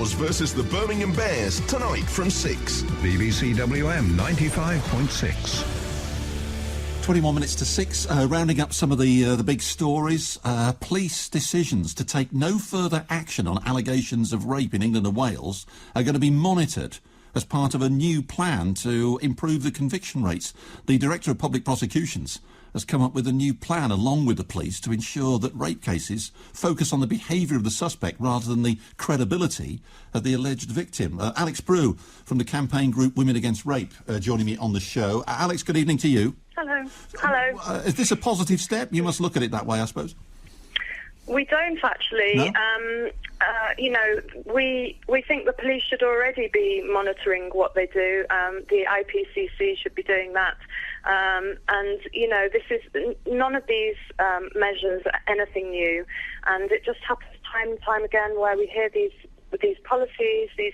Stars versus the Birmingham Bears tonight from 6. BBC WM 95.6. 21 minutes to 6, rounding up some of the big stories. Police decisions to take no further action on allegations of rape in England and Wales are going to be monitored as part of a new plan to improve the conviction rates. The Director of Public Prosecutions has come up with a new plan along with the police to ensure that rape cases focus on the behaviour of the suspect rather than the credibility of the alleged victim. Alex Brew from the campaign group Women Against Rape joining me on the show. Alex, good evening to you. Hello. Hello. Is this a positive step? You must look at it that way, I suppose. We don't actually. No? We think the police should already be monitoring what they do. The IPCC should be doing that. This is none of these measures are anything new, and it just happens time and time again where we hear these policies, as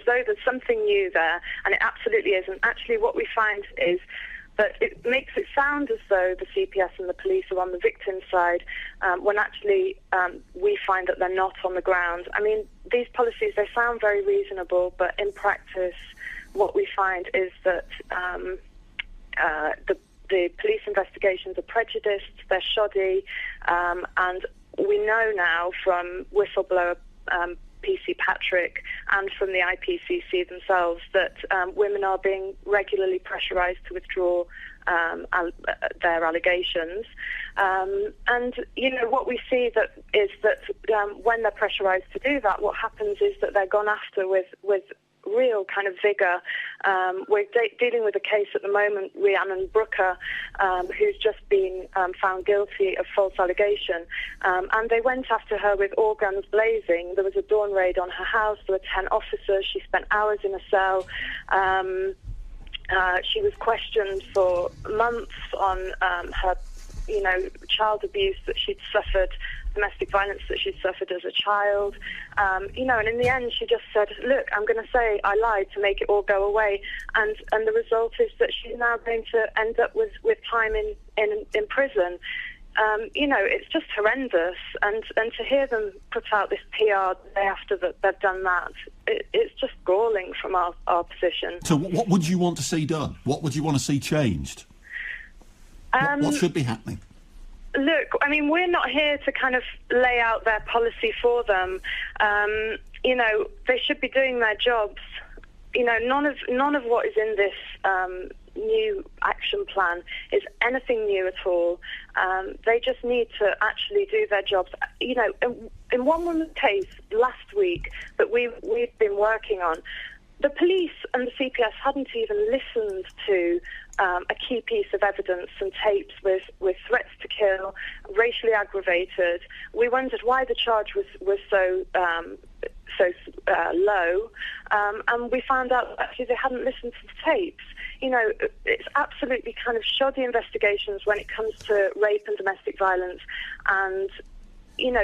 though there's something new there, and it absolutely isn't. Actually, what we find is that it makes it sound as though the CPS and the police are on the victim's side, when actually we find that they're not on the ground. I mean, these policies, they sound very reasonable, but in practice, what we find is that the police investigations are prejudiced, they're shoddy, and we know now from whistleblower PC Patrick and from the IPCC themselves that women are being regularly pressurised to withdraw their allegations. What we see is that when they're pressurised to do that, what happens is that they're gone after with real kind of vigour. We're dealing with a case at the moment, Rhiannon Brooker, who's just been found guilty of false allegation, and they went after her with all guns blazing. There was a dawn raid on her house, there were 10 officers, she spent hours in a cell. She was questioned for months on her child abuse that she'd suffered, domestic violence that she'd suffered as a child, and in the end she just said, look, I'm going to say I lied to make it all go away, and the result is that she's now going to end up with time in prison. It's just horrendous, and to hear them put out this PR the day after that they've done that, it's just galling from our position. So what would you want to see done? What would you want to see changed? What should be happening? Look, I mean, we're not here to kind of lay out their policy for them. They should be doing their jobs. None of what is in this new action plan is anything new at all. They just need to actually do their jobs. In one woman's case last week that we've been working on, the police and the CPS hadn't even listened to a key piece of evidence and tapes with threats to kill, racially aggravated. We wondered why the charge was so low, and we found out that actually they hadn't listened to the tapes. It's absolutely kind of shoddy investigations when it comes to rape and domestic violence, and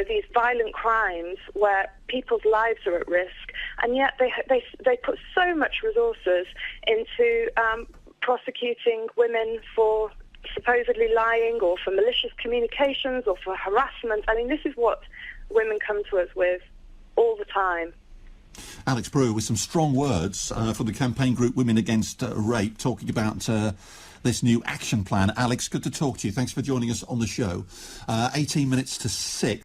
these violent crimes where people's lives are at risk, and yet they put so much resources into prosecuting women for supposedly lying or for malicious communications or for harassment. I mean, this is what women come to us with all the time. Alex Brew with some strong words from the campaign group Women Against Rape, talking about this new action plan. Alex, good to talk to you. Thanks for joining us on the show. 18 minutes to 6.